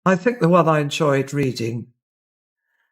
I think the one I enjoyed reading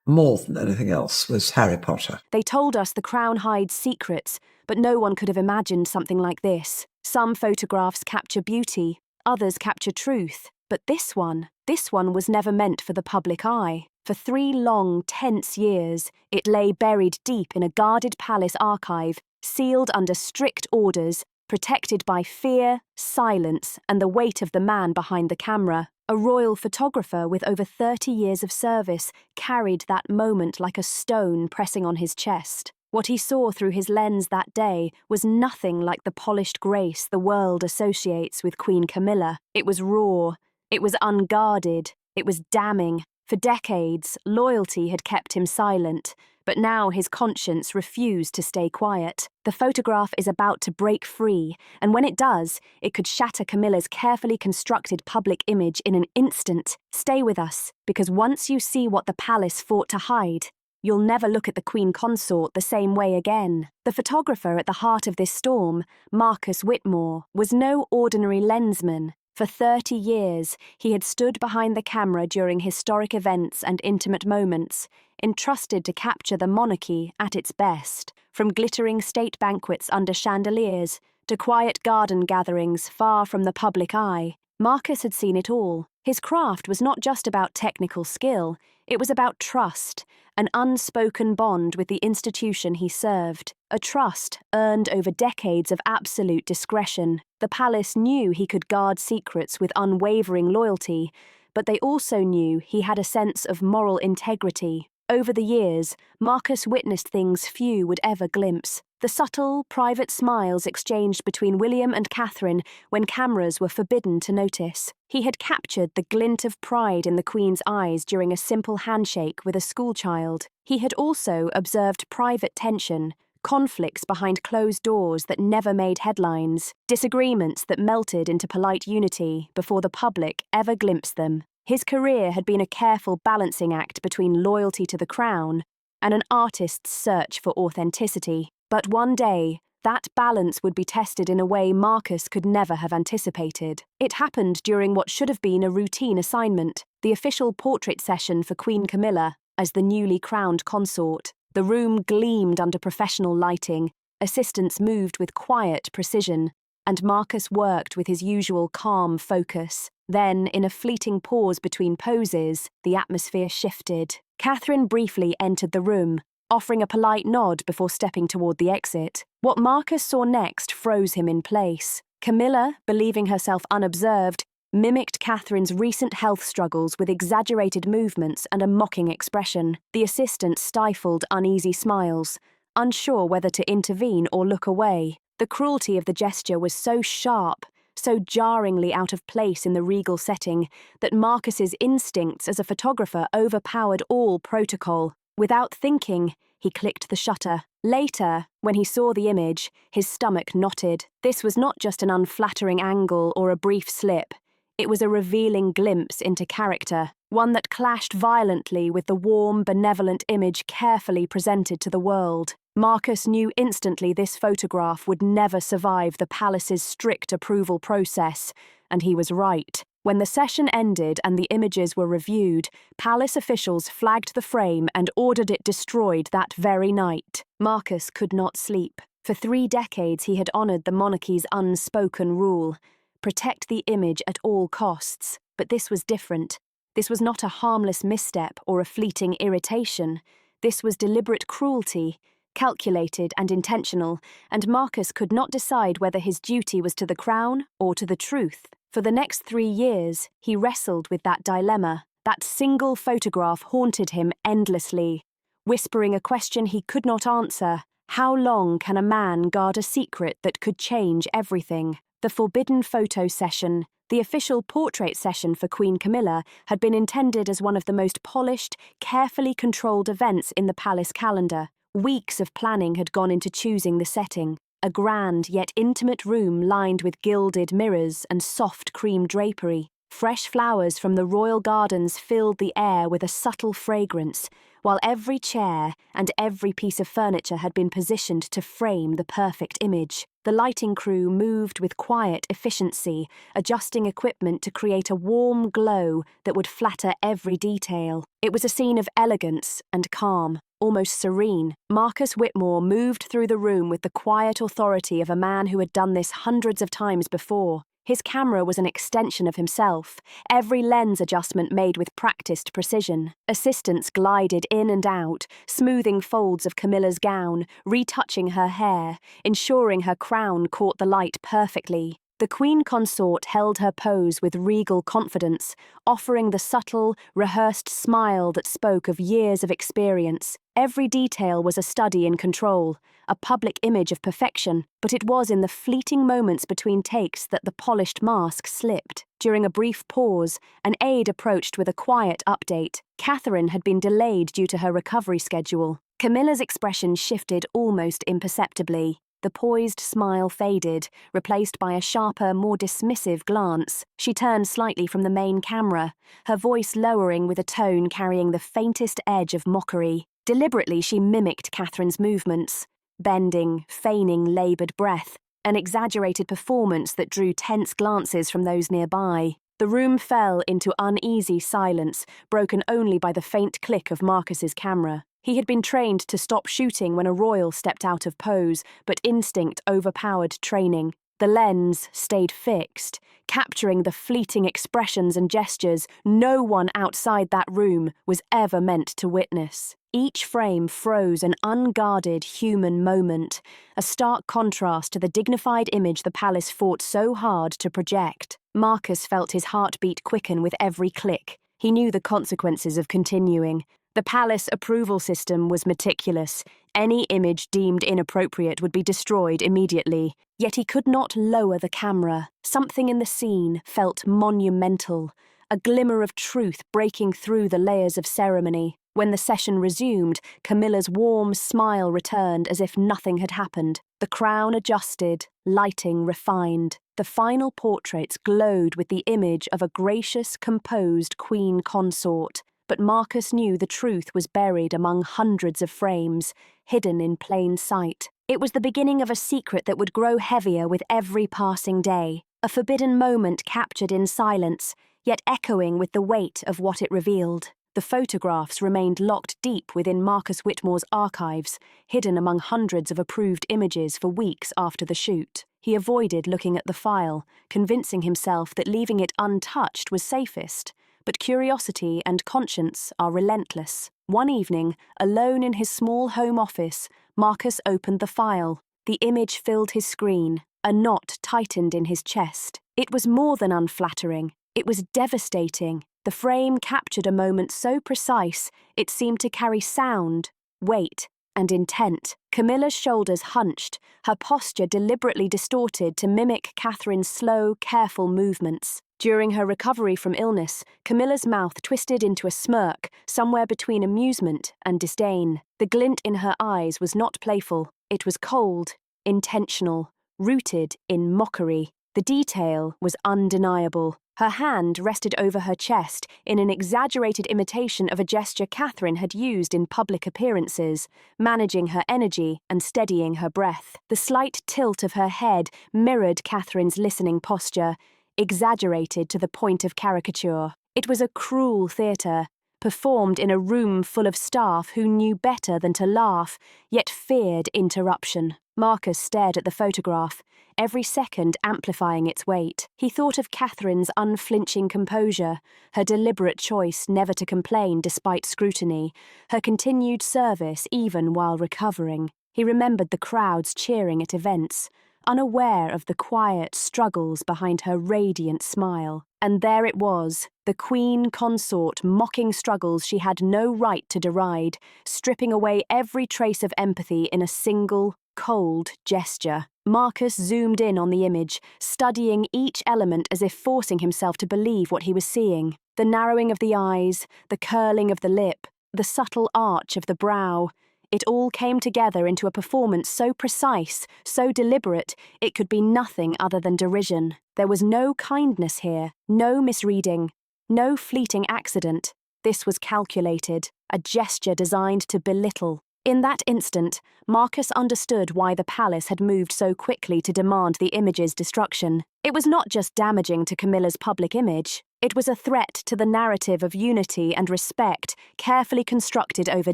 more than anything else was Harry Potter. They told us the crown hides secrets, but no one could have imagined something like this. Some photographs capture beauty, others capture truth, but this one was never meant for the public eye. For 3 long, tense years, it lay buried deep in a guarded palace archive, sealed under strict orders, protected by fear, silence, and the weight of the man behind the camera. A royal photographer with over 30 years of service carried that moment like a stone pressing on his chest. What he saw through his lens that day was nothing like the polished grace the world associates with Queen Camilla. It was raw, it was unguarded, it was damning. For decades, loyalty had kept him silent, but now his conscience refused to stay quiet. The photograph is about to break free, and when it does, it could shatter Camilla's carefully constructed public image in an instant. Stay with us, because once you see what the palace fought to hide, you'll never look at the Queen Consort the same way again. The photographer at the heart of this storm, Marcus Whitmore, was no ordinary lensman. For 30 years, he had stood behind the camera during historic events and intimate moments, entrusted to capture the monarchy at its best. From glittering state banquets under chandeliers to quiet garden gatherings far from the public eye, Marcus had seen it all. His craft was not just about technical skill, it was about trust, an unspoken bond with the institution he served, a trust earned over decades of absolute discretion. The palace knew he could guard secrets with unwavering loyalty, but they also knew he had a sense of moral integrity. Over the years, Marcus witnessed things few would ever glimpse. The subtle, private smiles exchanged between William and Catherine when cameras were forbidden to notice. He had captured the glint of pride in the Queen's eyes during a simple handshake with a schoolchild. He had also observed private tension, conflicts behind closed doors that never made headlines, disagreements that melted into polite unity before the public ever glimpsed them. His career had been a careful balancing act between loyalty to the crown and an artist's search for authenticity. But one day, that balance would be tested in a way Marcus could never have anticipated. It happened during what should have been a routine assignment, the official portrait session for Queen Camilla as the newly crowned consort. The room gleamed under professional lighting, assistants moved with quiet precision, and Marcus worked with his usual calm focus. Then, in a fleeting pause between poses, the atmosphere shifted. Catherine briefly entered the room, offering a polite nod before stepping toward the exit. What Marcus saw next froze him in place. Camilla, believing herself unobserved, mimicked Catherine's recent health struggles with exaggerated movements and a mocking expression. The assistant stifled uneasy smiles, unsure whether to intervene or look away. The cruelty of the gesture was so sharp, so jarringly out of place in the regal setting, that Marcus's instincts as a photographer overpowered all protocol. Without thinking, he clicked the shutter. Later, when he saw the image, his stomach knotted. This was not just an unflattering angle or a brief slip. It was a revealing glimpse into character, one that clashed violently with the warm, benevolent image carefully presented to the world. Marcus knew instantly this photograph would never survive the palace's strict approval process, and he was right. When the session ended and the images were reviewed, palace officials flagged the frame and ordered it destroyed that very night. Marcus could not sleep. For 3 decades he had honoured the monarchy's unspoken rule: protect the image at all costs. But this was different. This was not a harmless misstep or a fleeting irritation. This was deliberate cruelty, calculated and intentional, and Marcus could not decide whether his duty was to the crown or to the truth. For the next 3 years, he wrestled with that dilemma. That single photograph haunted him endlessly, whispering a question he could not answer. How long can a man guard a secret that could change everything? The forbidden photo session, the official portrait session for Queen Camilla, had been intended as one of the most polished, carefully controlled events in the palace calendar. Weeks of planning had gone into choosing the setting, a grand yet intimate room lined with gilded mirrors and soft cream drapery. Fresh flowers from the royal gardens filled the air with a subtle fragrance, while every chair and every piece of furniture had been positioned to frame the perfect image. The lighting crew moved with quiet efficiency, adjusting equipment to create a warm glow that would flatter every detail. It was a scene of elegance and calm, almost serene. Marcus Whitmore moved through the room with the quiet authority of a man who had done this hundreds of times before. His camera was an extension of himself, every lens adjustment made with practiced precision. Assistants glided in and out, smoothing folds of Camilla's gown, retouching her hair, ensuring her crown caught the light perfectly. The Queen Consort held her pose with regal confidence, offering the subtle, rehearsed smile that spoke of years of experience. Every detail was a study in control, a public image of perfection, but it was in the fleeting moments between takes that the polished mask slipped. During a brief pause, an aide approached with a quiet update. Catherine had been delayed due to her recovery schedule. Camilla's expression shifted almost imperceptibly. The poised smile faded, replaced by a sharper, more dismissive glance. She turned slightly from the main camera, her voice lowering with a tone carrying the faintest edge of mockery. Deliberately, she mimicked Catherine's movements, bending, feigning laboured breath, an exaggerated performance that drew tense glances from those nearby. The room fell into uneasy silence, broken only by the faint click of Marcus's camera. He had been trained to stop shooting when a royal stepped out of pose, but instinct overpowered training. The lens stayed fixed, capturing the fleeting expressions and gestures no one outside that room was ever meant to witness. Each frame froze an unguarded human moment, a stark contrast to the dignified image the palace fought so hard to project. Marcus felt his heartbeat quicken with every click. He knew the consequences of continuing. The palace approval system was meticulous. Any image deemed inappropriate would be destroyed immediately. Yet he could not lower the camera. Something in the scene felt monumental, a glimmer of truth breaking through the layers of ceremony. When the session resumed, Camilla's warm smile returned as if nothing had happened. The crown adjusted, lighting refined. The final portraits glowed with the image of a gracious, composed queen consort. But Marcus knew the truth was buried among hundreds of frames, hidden in plain sight. It was the beginning of a secret that would grow heavier with every passing day, a forbidden moment captured in silence, yet echoing with the weight of what it revealed. The photographs remained locked deep within Marcus Whitmore's archives, hidden among hundreds of approved images for weeks after the shoot. He avoided looking at the file, convincing himself that leaving it untouched was safest. But curiosity and conscience are relentless. One evening, alone in his small home office, Marcus opened the file. The image filled his screen. A knot tightened in his chest. It was more than unflattering. It was devastating. The frame captured a moment so precise, it seemed to carry sound, weight, and intent. Camilla's shoulders hunched, her posture deliberately distorted to mimic Catherine's slow, careful movements. During her recovery from illness, Camilla's mouth twisted into a smirk, somewhere between amusement and disdain. The glint in her eyes was not playful. It was cold, intentional, rooted in mockery. The detail was undeniable. Her hand rested over her chest in an exaggerated imitation of a gesture Catherine had used in public appearances, managing her energy and steadying her breath. The slight tilt of her head mirrored Catherine's listening posture, exaggerated to the point of caricature. It was a cruel theatre, performed in a room full of staff who knew better than to laugh, yet feared interruption. Marcus stared at the photograph, every second amplifying its weight. He thought of Catherine's unflinching composure, her deliberate choice never to complain despite scrutiny, her continued service even while recovering. He remembered the crowds cheering at events, unaware of the quiet struggles behind her radiant smile. And there it was, the queen consort mocking struggles she had no right to deride, stripping away every trace of empathy in a single, cold gesture. Marcus zoomed in on the image, studying each element as if forcing himself to believe what he was seeing. The narrowing of the eyes, the curling of the lip, the subtle arch of the brow. It all came together into a performance so precise, so deliberate, it could be nothing other than derision. There was no kindness here, no misreading, no fleeting accident. This was calculated, a gesture designed to belittle. In that instant, Marcus understood why the palace had moved so quickly to demand the image's destruction. It was not just damaging to Camilla's public image. It was a threat to the narrative of unity and respect, carefully constructed over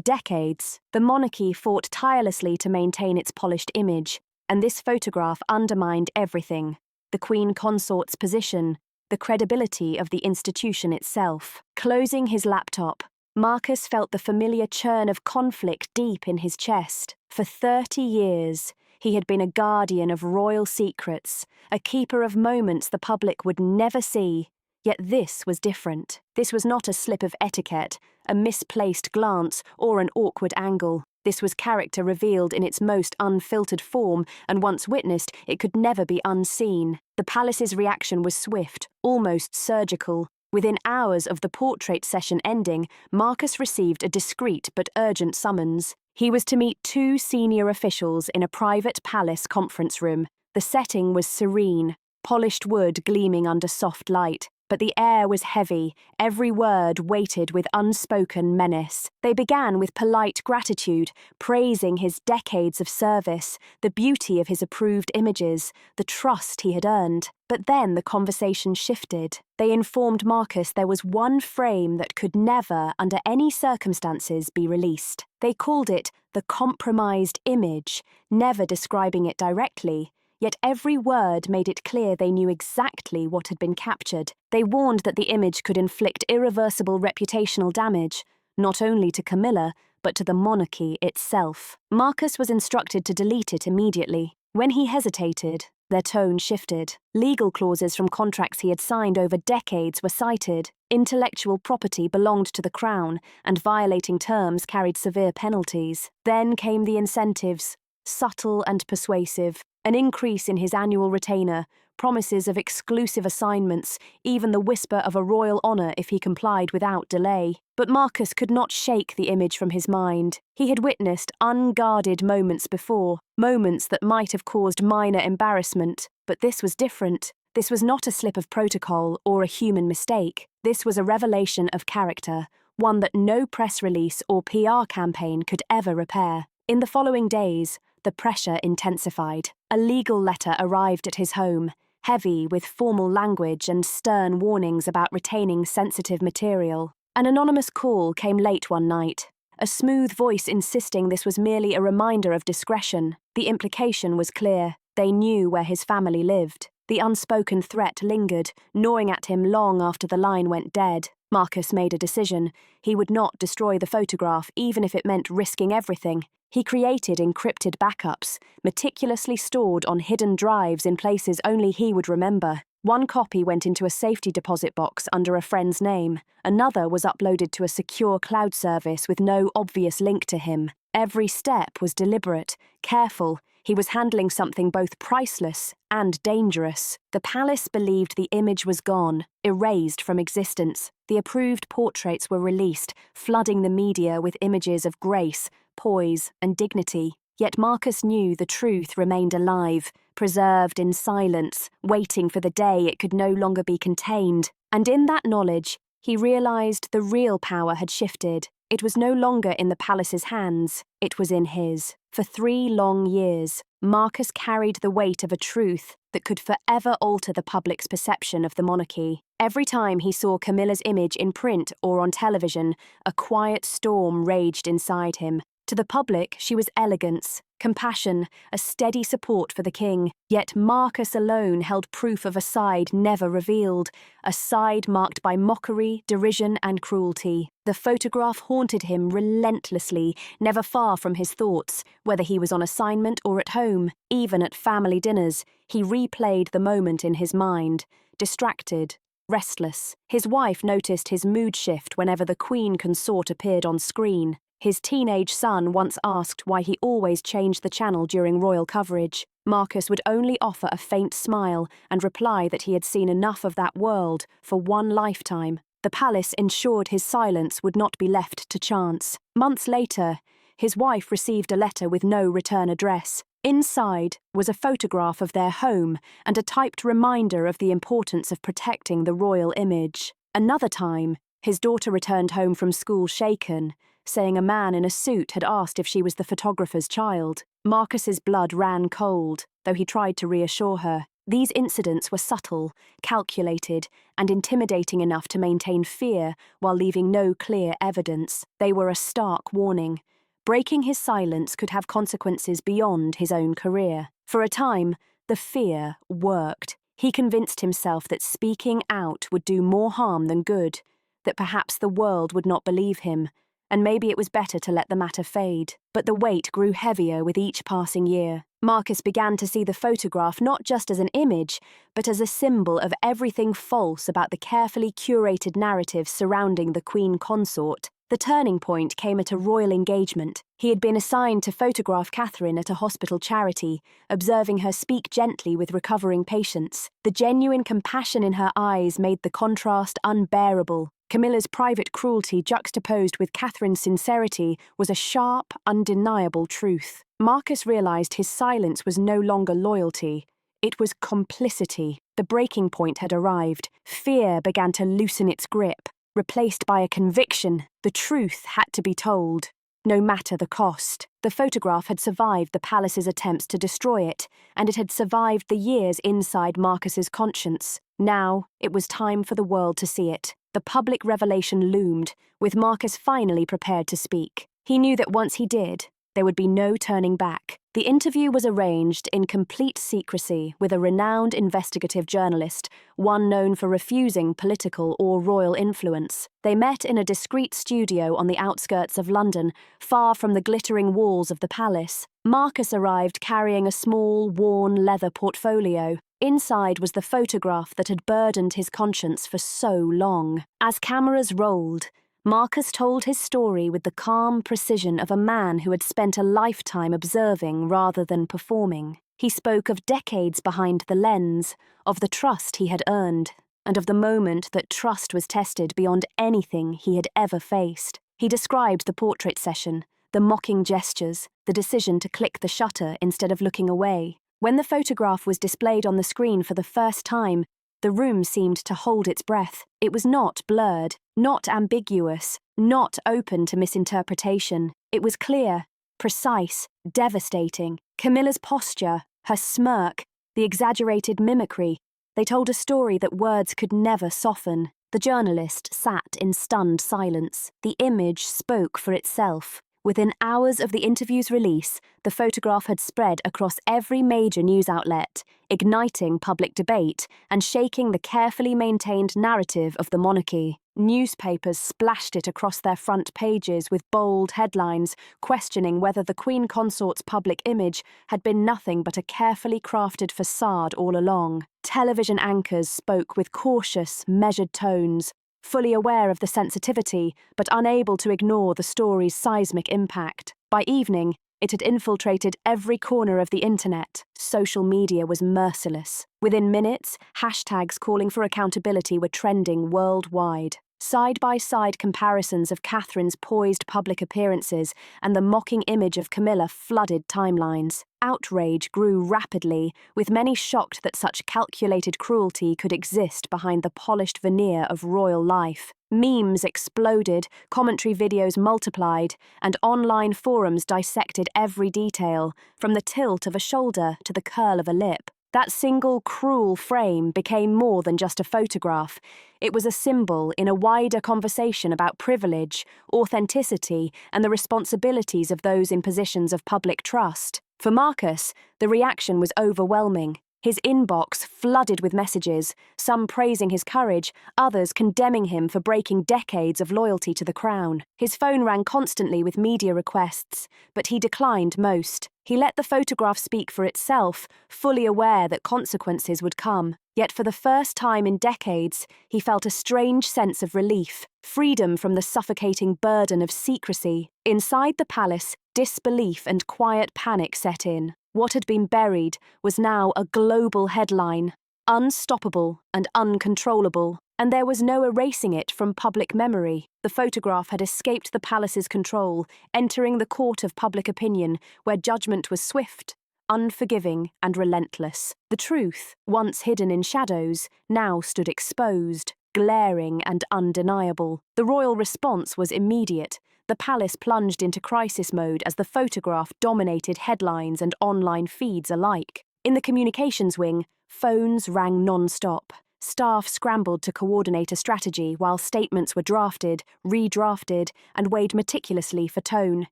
decades. The monarchy fought tirelessly to maintain its polished image, and this photograph undermined everything: the Queen Consort's position, the credibility of the institution itself. Closing his laptop, Marcus felt the familiar churn of conflict deep in his chest. For 30 years, he had been a guardian of royal secrets, a keeper of moments the public would never see. Yet this was different. This was not a slip of etiquette, a misplaced glance, or an awkward angle. This was character revealed in its most unfiltered form, and once witnessed, it could never be unseen. The palace's reaction was swift, almost surgical. Within hours of the portrait session ending, Marcus received a discreet but urgent summons. He was to meet 2 senior officials in a private palace conference room. The setting was serene, polished wood gleaming under soft light. But the air was heavy, every word weighted with unspoken menace. They began with polite gratitude, praising his decades of service, the beauty of his approved images, the trust he had earned. But then the conversation shifted. They informed Marcus there was one frame that could never, under any circumstances, be released. They called it the compromised image, never describing it directly. Yet every word made it clear they knew exactly what had been captured. They warned that the image could inflict irreversible reputational damage, not only to Camilla, but to the monarchy itself. Marcus was instructed to delete it immediately. When he hesitated, their tone shifted. Legal clauses from contracts he had signed over decades were cited. Intellectual property belonged to the crown, and violating terms carried severe penalties. Then came the incentives, subtle and persuasive. An increase in his annual retainer, promises of exclusive assignments, even the whisper of a royal honour if he complied without delay. But Marcus could not shake the image from his mind. He had witnessed unguarded moments before, moments that might have caused minor embarrassment. But this was different. This was not a slip of protocol or a human mistake. This was a revelation of character, one that no press release or PR campaign could ever repair. In the following days, the pressure intensified. A legal letter arrived at his home, heavy with formal language and stern warnings about retaining sensitive material. An anonymous call came late one night, a smooth voice insisting this was merely a reminder of discretion. The implication was clear. They knew where his family lived. The unspoken threat lingered, gnawing at him long after the line went dead. Marcus made a decision. He would not destroy the photograph, even if it meant risking everything. He created encrypted backups, meticulously stored on hidden drives in places only he would remember. One copy went into a safety deposit box under a friend's name. Another was uploaded to a secure cloud service with no obvious link to him. Every step was deliberate, careful. He was handling something both priceless and dangerous. The palace believed the image was gone, erased from existence. The approved portraits were released, flooding the media with images of grace, poise, and dignity. Yet Marcus knew the truth remained alive, preserved in silence, waiting for the day it could no longer be contained. And in that knowledge, he realized the real power had shifted. It was no longer in the palace's hands, it was in his. For 3 long years, Marcus carried the weight of a truth that could forever alter the public's perception of the monarchy. Every time he saw Camilla's image in print or on television, a quiet storm raged inside him. To the public, she was elegance, compassion, a steady support for the king. Yet Marcus alone held proof of a side never revealed, a side marked by mockery, derision, and cruelty. The photograph haunted him relentlessly, never far from his thoughts, whether he was on assignment or at home. Even at family dinners, he replayed the moment in his mind, distracted, restless. His wife noticed his mood shift whenever the Queen Consort appeared on screen. His teenage son once asked why he always changed the channel during royal coverage. Marcus would only offer a faint smile and reply that he had seen enough of that world for one lifetime. The palace ensured his silence would not be left to chance. Months later, his wife received a letter with no return address. Inside was a photograph of their home and a typed reminder of the importance of protecting the royal image. Another time, his daughter returned home from school shaken, saying a man in a suit had asked if she was the photographer's child. Marcus's blood ran cold, though he tried to reassure her. These incidents were subtle, calculated, and intimidating enough to maintain fear while leaving no clear evidence. They were a stark warning. Breaking his silence could have consequences beyond his own career. For a time, the fear worked. He convinced himself that speaking out would do more harm than good, that perhaps the world would not believe him, and maybe it was better to let the matter fade. But the weight grew heavier with each passing year. Marcus began to see the photograph not just as an image, but as a symbol of everything false about the carefully curated narrative surrounding the Queen Consort. The turning point came at a royal engagement. He had been assigned to photograph Catherine at a hospital charity, observing her speak gently with recovering patients. The genuine compassion in her eyes made the contrast unbearable. Camilla's private cruelty juxtaposed with Catherine's sincerity was a sharp, undeniable truth. Marcus realized his silence was no longer loyalty. It was complicity. The breaking point had arrived. Fear began to loosen its grip. Replaced by a conviction, the truth had to be told, no matter the cost. The photograph had survived the palace's attempts to destroy it, and it had survived the years inside Marcus's conscience. Now, it was time for the world to see it. The public revelation loomed, with Marcus finally prepared to speak. He knew that once he did, there would be no turning back. The interview was arranged in complete secrecy with a renowned investigative journalist, one known for refusing political or royal influence. They met in a discreet studio on the outskirts of London, far from the glittering walls of the palace. Marcus arrived carrying a small, worn leather portfolio. Inside was the photograph that had burdened his conscience for so long. As cameras rolled, Marcus told his story with the calm precision of a man who had spent a lifetime observing rather than performing. He spoke of decades behind the lens, of the trust he had earned, and of the moment that trust was tested beyond anything he had ever faced. He described the portrait session, the mocking gestures, the decision to click the shutter instead of looking away. When the photograph was displayed on the screen for the first time, the room seemed to hold its breath. It was not blurred, not ambiguous, not open to misinterpretation. It was clear, precise, devastating. Camilla's posture, her smirk, the exaggerated mimicry, they told a story that words could never soften. The journalist sat in stunned silence. The image spoke for itself. Within hours of the interview's release, the photograph had spread across every major news outlet, igniting public debate and shaking the carefully maintained narrative of the monarchy. Newspapers splashed it across their front pages with bold headlines, questioning whether the Queen Consort's public image had been nothing but a carefully crafted facade all along. Television anchors spoke with cautious, measured tones, fully aware of the sensitivity, but unable to ignore the story's seismic impact. By evening, it had infiltrated every corner of the internet. Social media was merciless. Within minutes, hashtags calling for accountability were trending worldwide. Side-by-side comparisons of Catherine's poised public appearances and the mocking image of Camilla flooded timelines. Outrage grew rapidly, with many shocked that such calculated cruelty could exist behind the polished veneer of royal life. Memes exploded, commentary videos multiplied, and online forums dissected every detail, from the tilt of a shoulder to the curl of a lip. That single cruel frame became more than just a photograph. It was a symbol in a wider conversation about privilege, authenticity, and the responsibilities of those in positions of public trust. For Marcus, the reaction was overwhelming. His inbox flooded with messages, some praising his courage, others condemning him for breaking decades of loyalty to the crown. His phone rang constantly with media requests, but he declined most. He let the photograph speak for itself, fully aware that consequences would come. Yet for the first time in decades, he felt a strange sense of relief, freedom from the suffocating burden of secrecy. Inside the palace, disbelief and quiet panic set in. What had been buried was now a global headline, unstoppable and uncontrollable. and there was no erasing it from public memory. The photograph had escaped the palace's control, entering the court of public opinion, where judgment was swift, unforgiving, and relentless. The truth, once hidden in shadows, now stood exposed, glaring and undeniable. The royal response was immediate. The palace plunged into crisis mode as the photograph dominated headlines and online feeds alike. In the communications wing, phones rang non-stop. Staff scrambled to coordinate a strategy while statements were drafted, redrafted, and weighed meticulously for tone.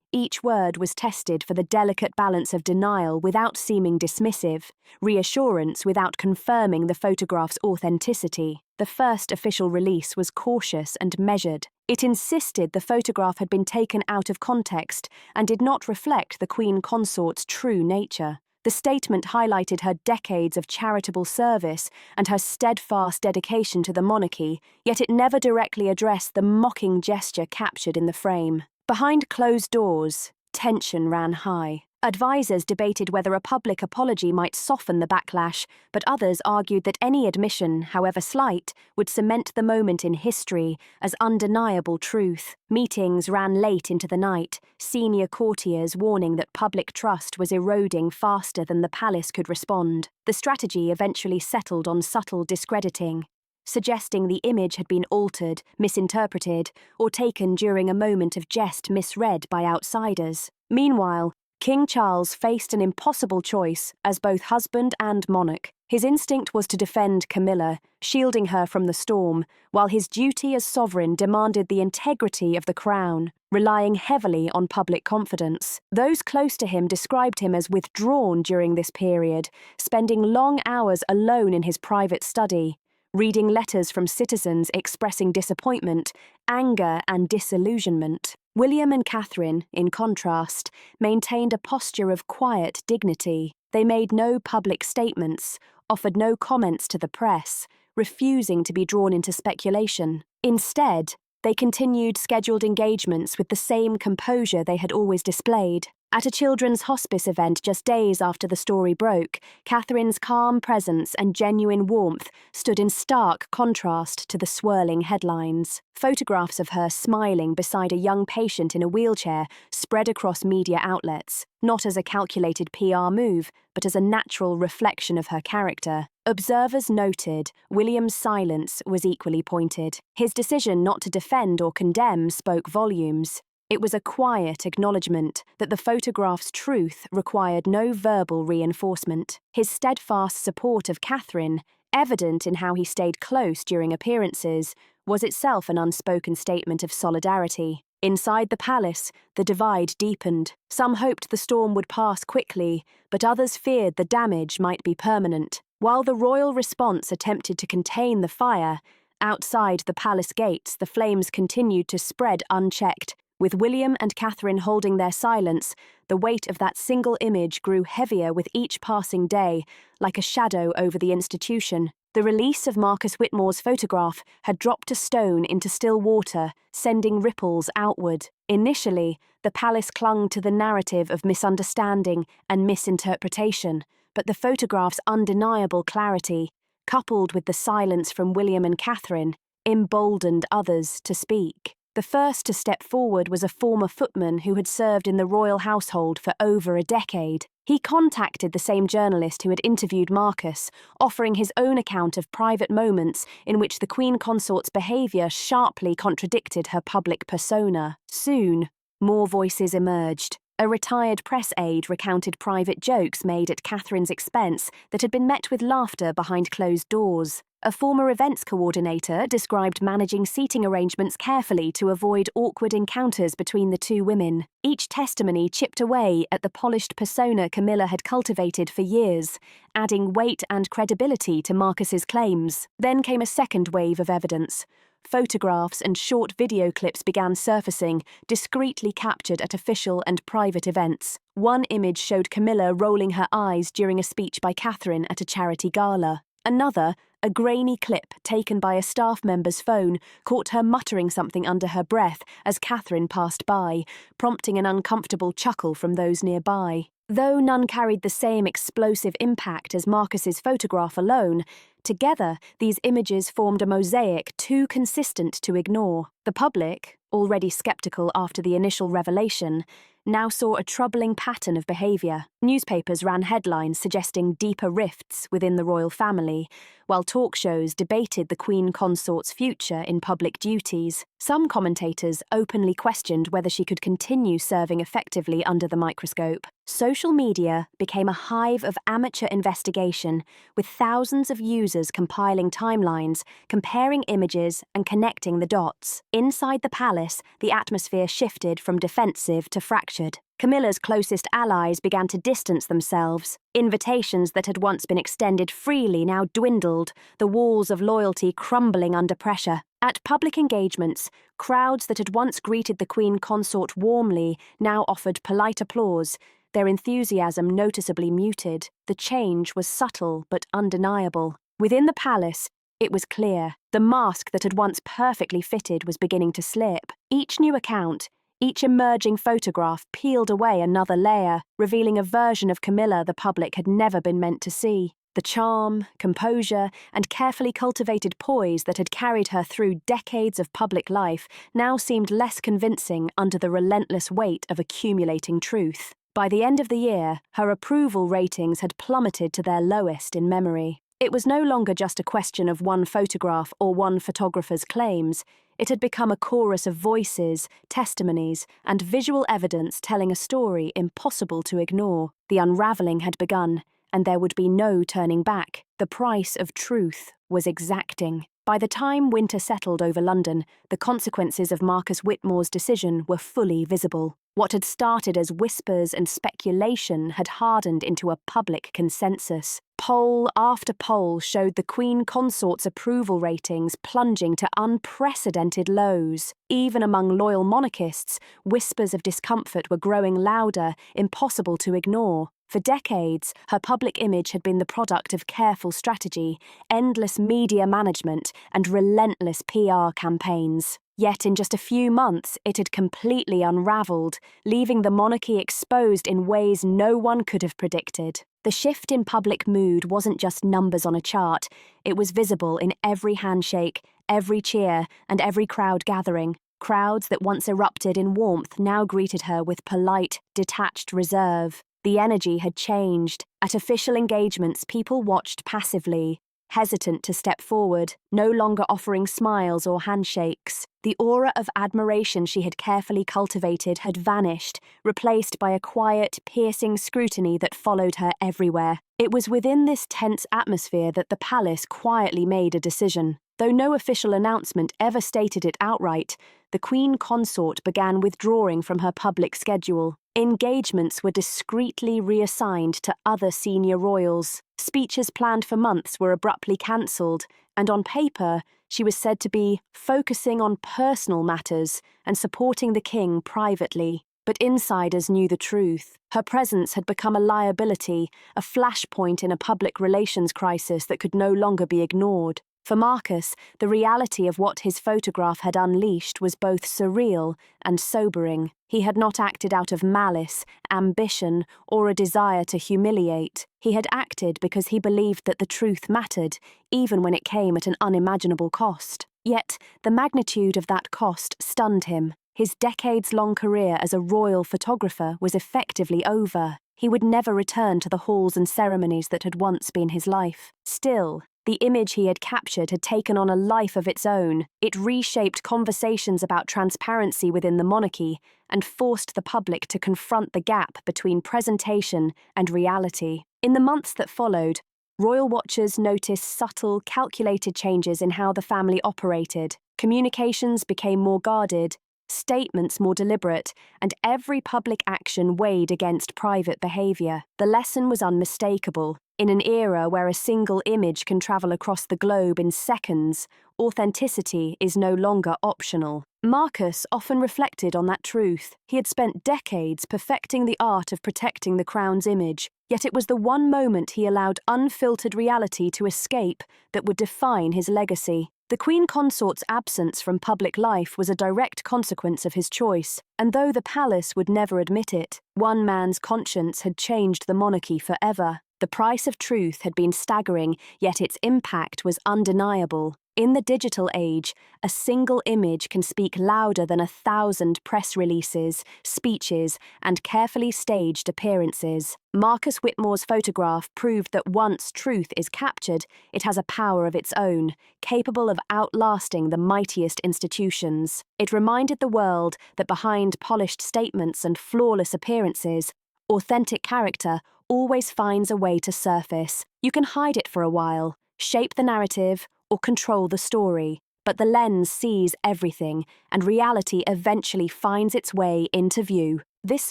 Each word was tested for the delicate balance of denial without seeming dismissive, reassurance without confirming the photograph's authenticity. The first official release was cautious and measured. It insisted the photograph had been taken out of context and did not reflect the Queen Consort's true nature. The statement highlighted her decades of charitable service and her steadfast dedication to the monarchy, yet it never directly addressed the mocking gesture captured in the frame. Behind closed doors, tension ran high. Advisors debated whether a public apology might soften the backlash, but others argued that any admission, however slight, would cement the moment in history as undeniable truth. Meetings ran late into the night, senior courtiers warning that public trust was eroding faster than the palace could respond. The strategy eventually settled on subtle discrediting, suggesting the image had been altered, misinterpreted, or taken during a moment of jest misread by outsiders. Meanwhile, King Charles faced an impossible choice as both husband and monarch. His instinct was to defend Camilla, shielding her from the storm, while his duty as sovereign demanded the integrity of the crown, relying heavily on public confidence. Those close to him described him as withdrawn during this period, spending long hours alone in his private study, reading letters from citizens expressing disappointment, anger, and disillusionment. William and Catherine, in contrast, maintained a posture of quiet dignity. They made no public statements, offered no comments to the press, refusing to be drawn into speculation. Instead, they continued scheduled engagements with the same composure they had always displayed. At a children's hospice event just days after the story broke, Catherine's calm presence and genuine warmth stood in stark contrast to the swirling headlines. Photographs of her smiling beside a young patient in a wheelchair spread across media outlets, not as a calculated PR move, but as a natural reflection of her character. Observers noted William's silence was equally pointed. His decision not to defend or condemn spoke volumes. It was a quiet acknowledgement that the photograph's truth required no verbal reinforcement. His steadfast support of Catherine, evident in how he stayed close during appearances, was itself an unspoken statement of solidarity. Inside the palace, the divide deepened. Some hoped the storm would pass quickly, but others feared the damage might be permanent. While the royal response attempted to contain the fire, outside the palace gates the flames continued to spread unchecked. With William and Catherine holding their silence, the weight of that single image grew heavier with each passing day, like a shadow over the institution. The release of Marcus Whitmore's photograph had dropped a stone into still water, sending ripples outward. Initially, the palace clung to the narrative of misunderstanding and misinterpretation, but the photograph's undeniable clarity, coupled with the silence from William and Catherine, emboldened others to speak. The first to step forward was a former footman who had served in the royal household for over a decade. He contacted the same journalist who had interviewed Marcus, offering his own account of private moments in which the Queen Consort's behaviour sharply contradicted her public persona. Soon, more voices emerged. A retired press aide recounted private jokes made at Catherine's expense that had been met with laughter behind closed doors. A former events coordinator described managing seating arrangements carefully to avoid awkward encounters between the two women. Each testimony chipped away at the polished persona Camilla had cultivated for years, adding weight and credibility to Marcus's claims. Then came a second wave of evidence. Photographs and short video clips began surfacing, discreetly captured at official and private events. One image showed Camilla rolling her eyes during a speech by Catherine at a charity gala. Another, a grainy clip taken by a staff member's phone, caught her muttering something under her breath as Catherine passed by, prompting an uncomfortable chuckle from those nearby. Though none carried the same explosive impact as Marcus's photograph alone, Together, these images formed a mosaic too consistent to ignore. The public, already skeptical after the initial revelation, now saw a troubling pattern of behaviour. Newspapers ran headlines suggesting deeper rifts within the royal family, while talk shows debated the Queen Consort's future in public duties. Some commentators openly questioned whether she could continue serving effectively under the microscope. Social media became a hive of amateur investigation, with thousands of users compiling timelines, comparing images, and connecting the dots. Inside the palace, the atmosphere shifted from defensive to fractured. Camilla's closest allies began to distance themselves. Invitations that had once been extended freely now dwindled, the walls of loyalty crumbling under pressure. At public engagements, crowds that had once greeted the Queen Consort warmly now offered polite applause, their enthusiasm noticeably muted. The change was subtle but undeniable. Within the palace, it was clear. The mask that had once perfectly fitted was beginning to slip. Each new account, each emerging photograph peeled away another layer, revealing a version of Camilla the public had never been meant to see. The charm, composure, and carefully cultivated poise that had carried her through decades of public life now seemed less convincing under the relentless weight of accumulating truth. By the end of the year, her approval ratings had plummeted to their lowest in memory. It was no longer just a question of one photograph or one photographer's claims. It had become a chorus of voices, testimonies, and visual evidence telling a story impossible to ignore. The unraveling had begun, and there would be no turning back. The price of truth was exacting. By the time winter settled over London, the consequences of Marcus Whitmore's decision were fully visible. What had started as whispers and speculation had hardened into a public consensus. Poll after poll showed the Queen Consort's approval ratings plunging to unprecedented lows. Even among loyal monarchists, whispers of discomfort were growing louder, impossible to ignore. For decades, her public image had been the product of careful strategy, endless media management, and relentless PR campaigns. Yet in just a few months, it had completely unravelled, leaving the monarchy exposed in ways no one could have predicted. The shift in public mood wasn't just numbers on a chart. It was visible in every handshake, every cheer, and every crowd gathering. Crowds that once erupted in warmth now greeted her with polite, detached reserve. The energy had changed. At official engagements, people watched passively, hesitant to step forward, no longer offering smiles or handshakes. The aura of admiration she had carefully cultivated had vanished, replaced by a quiet, piercing scrutiny that followed her everywhere. It was within this tense atmosphere that the palace quietly made a decision. Though no official announcement ever stated it outright, the Queen Consort began withdrawing from her public schedule. Engagements were discreetly reassigned to other senior royals. Speeches planned for months were abruptly cancelled, and on paper, she was said to be focusing on personal matters and supporting the king privately. But insiders knew the truth. Her presence had become a liability, a flashpoint in a public relations crisis that could no longer be ignored. For Marcus, the reality of what his photograph had unleashed was both surreal and sobering. He had not acted out of malice, ambition, or a desire to humiliate. He had acted because he believed that the truth mattered, even when it came at an unimaginable cost. Yet, the magnitude of that cost stunned him. His decades-long career as a royal photographer was effectively over. He would never return to the halls and ceremonies that had once been his life. Still, the image he had captured had taken on a life of its own. It reshaped conversations about transparency within the monarchy and forced the public to confront the gap between presentation and reality. In the months that followed, royal watchers noticed subtle, calculated changes in how the family operated. Communications became more guarded, statements more deliberate, and every public action weighed against private behaviour. The lesson was unmistakable. In an era where a single image can travel across the globe in seconds, authenticity is no longer optional. Marcus often reflected on that truth. He had spent decades perfecting the art of protecting the crown's image, yet it was the one moment he allowed unfiltered reality to escape that would define his legacy. The Queen Consort's absence from public life was a direct consequence of his choice, and though the palace would never admit it, one man's conscience had changed the monarchy forever. The price of truth had been staggering, yet its impact was undeniable. In the digital age, a single image can speak louder than 1,000 press releases, speeches, and carefully staged appearances. Marcus Whitmore's photograph proved that once truth is captured, it has a power of its own, capable of outlasting the mightiest institutions. It reminded the world that behind polished statements and flawless appearances, authentic character always finds a way to surface. You can hide it for a while, shape the narrative, or control the story, but the lens sees everything, and reality eventually finds its way into view. This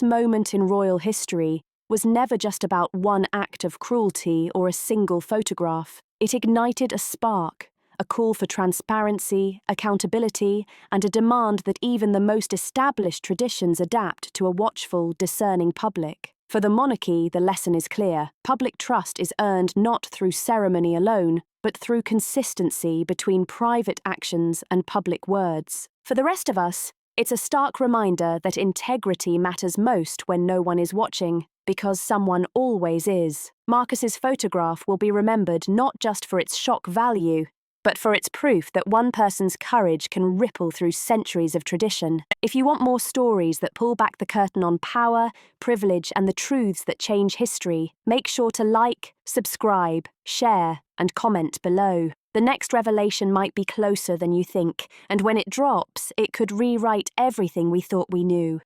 moment in royal history was never just about one act of cruelty or a single photograph. It ignited a spark, a call for transparency, accountability, and a demand that even the most established traditions adapt to a watchful, discerning public. For the monarchy, the lesson is clear. Public trust is earned not through ceremony alone, but through consistency between private actions and public words. For the rest of us, it's a stark reminder that integrity matters most when no one is watching, because someone always is. Marcus's photograph will be remembered not just for its shock value, but for its proof that one person's courage can ripple through centuries of tradition. If you want more stories that pull back the curtain on power, privilege, and the truths that change history, make sure to like, subscribe, share, and comment below. The next revelation might be closer than you think, and when it drops, it could rewrite everything we thought we knew.